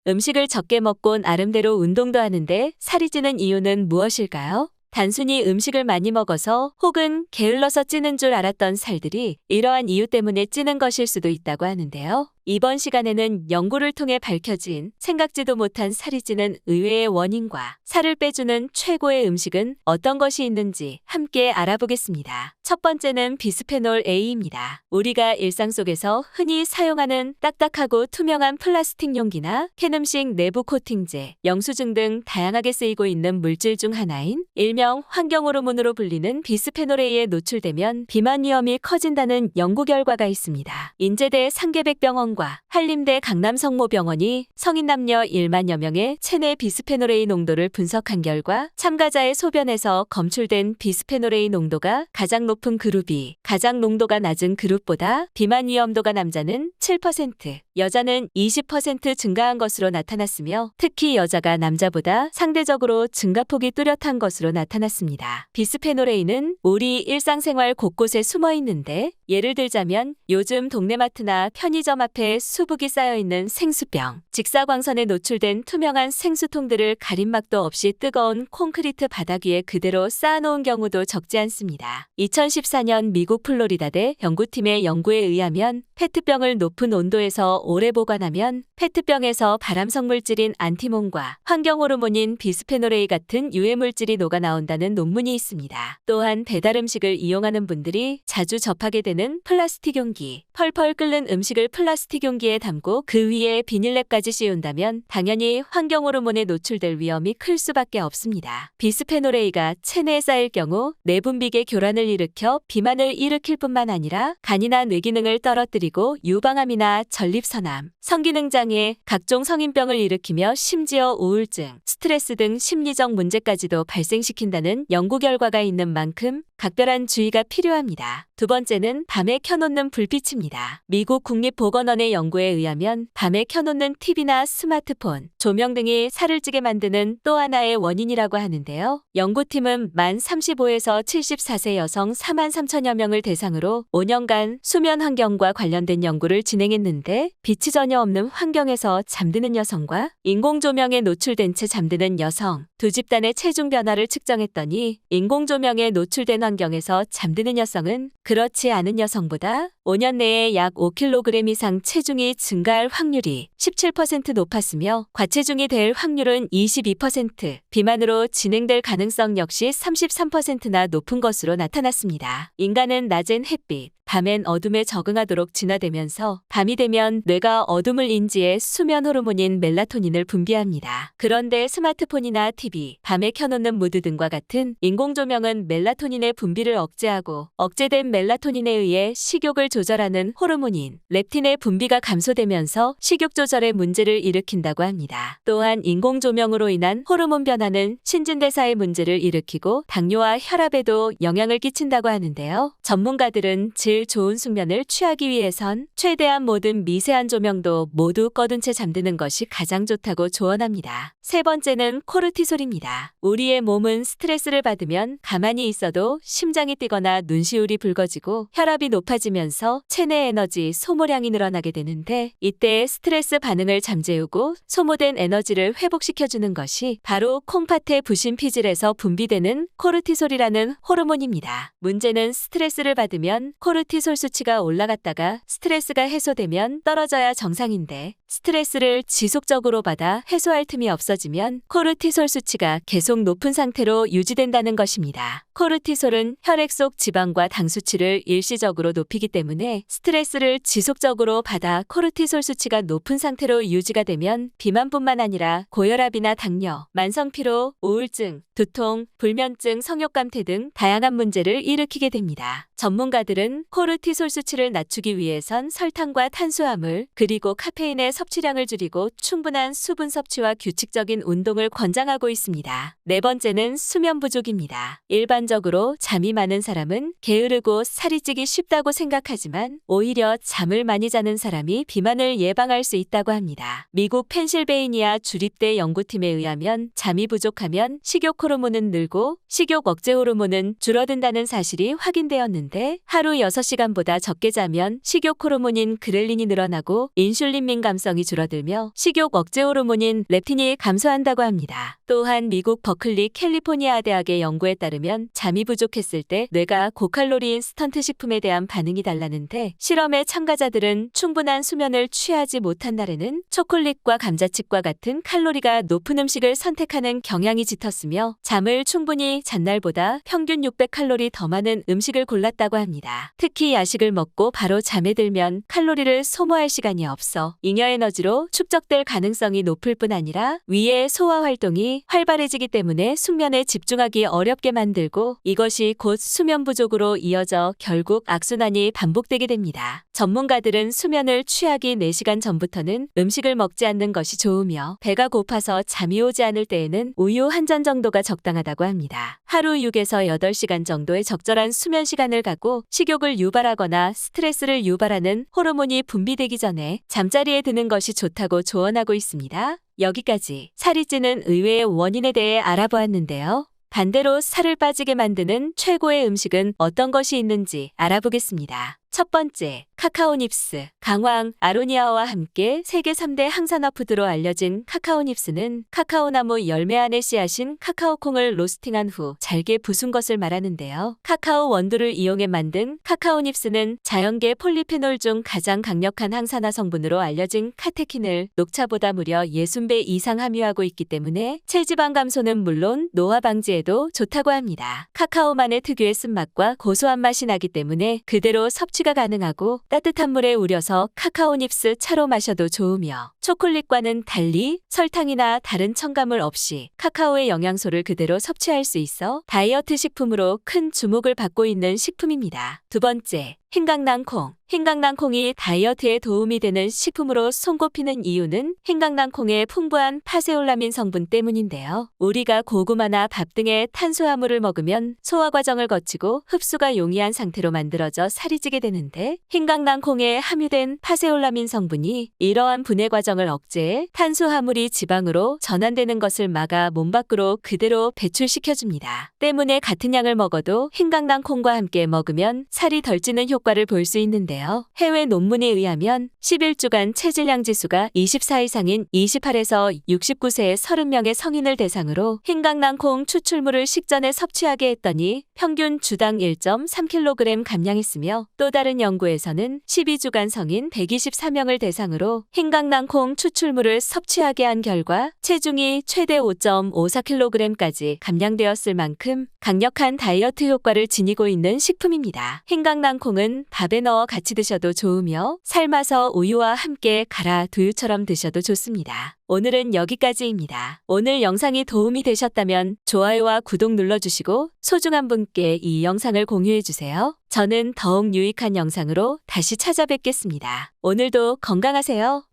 음식을 적게 먹고 나름대로 운동도 하는데 살이 찌는 이유는 무엇일까요? 단순히 음식을 많이 먹어서 혹은 게을러서 찌는 줄 알았던 살들이 이러한 이유 때문에 찌는 것일 수도 있다고 하는데요. 이번 시간에는 연구를 통해 밝혀진 생각지도 못한 살이 찌는 의외의 원인과 살을 빼주는 최고의 음식은 어떤 것이 있는지 함께 알아보겠습니다. 첫 번째는 비스페놀 A입니다. 우리가 일상 속에서 흔히 사용하는 딱딱하고 투명한 플라스틱 용기나 캔 음식 내부 코팅제, 영수증 등 다양하게 쓰이고 있는 물질 중 하나인 일명 환경 호르몬으로 불리는 비스페놀 A에 노출되면 비만 위험이 커진다는 연구 결과가 있습니다. 인제대 상계백병원 한림대 강남성모병원이 성인 남녀 1만여 명의 체내 비스페놀 A 농도를 분석한 결과 참가자의 소변에서 검출된 비스페놀 A 농도가 가장 높은 그룹이 가장 농도가 낮은 그룹보다 비만 위험도가 남자는 7%, 여자는 20% 증가한 것으로 나타났으며 특히 여자가 남자보다 상대적으로 증가폭이 뚜렷한 것으로 나타났습니다. 비스페놀 A는 우리 일상생활 곳곳에 숨어 있는데 예를 들자면 요즘 동네마트나 편의점 앞에 수북이 쌓여있는 생수병, 직사광선에 노출된 투명한 생수통들을 가림막도 없이 뜨거운 콘크리트 바닥 위에 그대로 쌓아놓은 경우도 적지 않습니다. 2014년 미국 플로리다대 연구팀의 연구에 의하면 페트병을 높은 온도에서 오래 보관하면 페트병에서 발암성 물질인 안티몬과 환경 호르몬인 비스페놀 A 같은 유해 물질이 녹아나온다는 논문이 있습니다. 또한 배달 음식을 이용하는 분들이 자주 접하게 되는 플라스틱 용기, 펄펄 끓는 음식을 플라스틱 용기에 담고 그 위에 비닐랩까지 씌운다면 당연히 환경 호르몬에 노출될 위험이 클 수밖에 없습니다. 비스페놀 A가 체내에 쌓일 경우 내분비계 교란을 일으켜 비만을 일으킬 뿐만 아니라 간이나 뇌 기능을 떨어뜨리고 유방암이나 전립선암, 성기능장애, 각종 성인병을 일으키며 심지어 우울증, 스트레스 등 심리적 문제까지도 발생시킨다는 연구 결과가 있는 만큼 각별한 주의가 필요합니다. 두 번째는 밤에 켜놓는 불빛입니다. 미국 국립보건원의 연구에 의하면 밤에 켜놓는 TV나 스마트폰, 조명 등이 살을 찌게 만드는 또 하나의 원인이라고 하는데요. 연구팀은 만 35에서 74세 여성 4만 3천여 명을 대상으로 5년간 수면 환경과 관련된 연구를 진행했는데 빛이 전혀 없는 환경에서 잠드는 여성과 인공조명에 노출된 채 잠드는 여성, 두 집단의 체중 변화를 측정했더니 인공조명에 노출된 환경에서 잠드는 여성은 그렇지 않은 여성보다 5년 내에 약 5kg 이상 체중이 증가할 확률이 17% 높았으며 과체중이 될 확률은 22%, 비만으로 진행될 가능성 역시 33%나 높은 것으로 나타났습니다. 인간은 낮엔 햇빛, 밤엔 어둠에 적응하도록 진화되면서 밤이 되면 뇌가 어둠을 인지해 수면 호르몬인 멜라토닌을 분비합니다. 그런데 스마트폰이나 TV, 밤에 켜놓는 무드 등과 같은 인공조명은 멜라토닌의 분비를 억제하고 억제된 멜라토닌에 의해 식욕을 조절하는 호르몬인 렙틴의 분비가 감소되면서 식욕 조절에 문제를 일으킨다고 합니다. 또한 인공조명으로 인한 호르몬 변화는 신진대사에 문제를 일으키고 당뇨와 혈압에도 영향을 끼친다고 하는데요. 전문가들은 질 좋은 숙면을 취하기 위해선 최대한 모든 미세한 조명도 모두 꺼둔 채 잠드는 것이 가장 좋다고 조언합니다. 세 번째는 코르티솔입니다. 우리의 몸은 스트레스를 받으면 가만히 있어도 심장이 뛰거나 눈시울이 붉어지고 혈압이 높아지면서 체내 에너지 소모량이 늘어나게 되는데 이때 스트레스 반응을 잠재우고 소모된 에너지를 회복시켜주는 것이 바로 콩팥의 부신피질에서 분비되는 코르티솔이라는 호르몬입니다. 문제는 스트레스를 받으면 코르티솔 수치가 올라갔다가 스트레스가 해소되면 떨어져야 정상인데 스트레스를 지속적으로 받아 해소할 틈이 없어지면 코르티솔 수치가 계속 높은 상태로 유지된다는 것입니다. 코르티솔은 혈액 속 지방과 당 수치를 일시적으로 높이기 때문에 스트레스를 지속적으로 받아 코르티솔 수치가 높은 상태로 유지가 되면 비만뿐만 아니라 고혈압이나 당뇨, 만성피로, 우울증, 두통, 불면증, 성욕감퇴 등 다양한 문제를 일으키게 됩니다. 전문가들은 코르티솔 수치를 낮추기 위해선 설탕과 탄수화물 그리고 카페인의 섭취량을 줄이고 충분한 수분 섭취와 규칙적인 운동을 권장하고 있습니다. 네 번째는 수면 부족입니다. 일반적으로 잠이 많은 사람은 게으르고 살이 찌기 쉽다고 생각하지만 오히려 잠을 많이 자는 사람이 비만을 예방할 수 있다고 합니다. 미국 펜실베이니아 주립대 연구팀에 의하면 잠이 부족하면 식욕 호르몬은 늘고 식욕 억제 호르몬은 줄어든다는 사실이 확인되었는데 하루 6 6시간보다 적게 자면 식욕 호르몬인 그렐린이 늘어나고 인슐린 민감성이 줄어들며 식욕 억제 호르몬인 렙틴이 감소한다고 합니다. 또한 미국 버클리 캘리포니아 대학의 연구에 따르면 잠이 부족했을 때 뇌가 고칼로리인 스턴트 식품에 대한 반응이 달라는데 실험의 참가자들은 충분한 수면을 취하지 못한 날에는 초콜릿과 감자칩과 같은 칼로리가 높은 음식을 선택하는 경향이 짙었으며 잠을 충분히 잔 날보다 평균 600칼로리 더 많은 음식을 골랐다고 합니다. 특히 야식을 먹고 바로 잠에 들면 칼로리를 소모할 시간이 없어 잉여 에너지로 축적될 가능성이 높을 뿐 아니라 위의 소화 활동이 활발해지기 때문에 숙면에 집중하기 어렵게 만들고 이것이 곧 수면 부족으로 이어져 결국 악순환이 반복되게 됩니다. 전문가들은 수면을 취하기 4시간 전부터는 음식을 먹지 않는 것이 좋으며 배가 고파서 잠이 오지 않을 때에는 우유 한 잔 정도가 적당하다고 합니다. 하루 6에서 8시간 정도의 적절한 수면 시간을 갖고 식욕을 유발하거나 스트레스를 유발하는 호르몬이 분비되기 전에 잠자리에 드는 것이 좋다고 조언하고 있습니다. 여기까지 살이 찌는 의외의 원인에 대해 알아보았는데요. 반대로 살을 빠지게 만드는 최고의 음식은 어떤 것이 있는지 알아보겠습니다. 첫 번째, 카카오닙스. 강황, 아로니아와 함께 세계 3대 항산화 푸드로 알려진 카카오닙스는 카카오나무 열매 안에 씨앗인 카카오콩을 로스팅한 후 잘게 부순 것을 말하는데요. 카카오 원두를 이용해 만든 카카오닙스는 자연계 폴리페놀 중 가장 강력한 항산화 성분으로 알려진 카테킨을 녹차보다 무려 60배 이상 함유하고 있기 때문에 체지방 감소는 물론 노화 방지에도 좋다고 합니다. 카카오만의 특유의 쓴맛과 고소한 맛이 나기 때문에 그대로 섭취가 가능하고 따뜻한 물에 우려서 카카오닙스 차로 마셔도 좋으며 초콜릿과는 달리 설탕이나 다른 첨가물 없이 카카오의 영양소를 그대로 섭취할 수 있어 다이어트 식품으로 큰 주목을 받고 있는 식품입니다. 두 번째, 흰강낭콩. 흰강낭콩이 다이어트에 도움이 되는 식품으로 손꼽히는 이유는 흰강낭콩의 풍부한 파세올라민 성분 때문인데요. 우리가 고구마나 밥 등의 탄수화물을 먹으면 소화 과정을 거치고 흡수가 용이한 상태로 만들어져 살이 찌게 되는데 흰강낭콩에 함유된 파세올라민 성분이 이러한 분해 과정을 억제해 탄수화물이 지방으로 전환되는 것을 막아 몸 밖으로 그대로 배출시켜줍니다. 때문에 같은 양을 먹어도 흰강낭콩과 함께 먹으면 살이 덜 찌는 효과를 볼 수 있는데요. 해외 논문에 의하면 11주간 체질량 지수가 24 이상인 28에서 69세의 30명의 성인을 대상으로 흰강낭콩 추출물을 식전에 섭취하게 했더니 평균 주당 1.3kg 감량했으며 또 다른 연구에서는 12주간 성인 124명을 대상으로 흰강낭콩 추출물을 섭취하게 한 결과 체중이 최대 5.54kg까지 감량되었을 만큼 강력한 다이어트 효과를 지니고 있는 식품입니다. 흰강낭콩은 밥에 넣어 같이 드셔도 좋으며 삶아서 우유와 함께 갈아 두유처럼 드셔도 좋습니다. 오늘은 여기까지입니다. 오늘 영상이 도움이 되셨다면 좋아요와 구독 눌러주시고 소중한 분께 이 영상을 공유해주세요. 저는 더욱 유익한 영상으로 다시 찾아뵙겠습니다. 오늘도 건강하세요.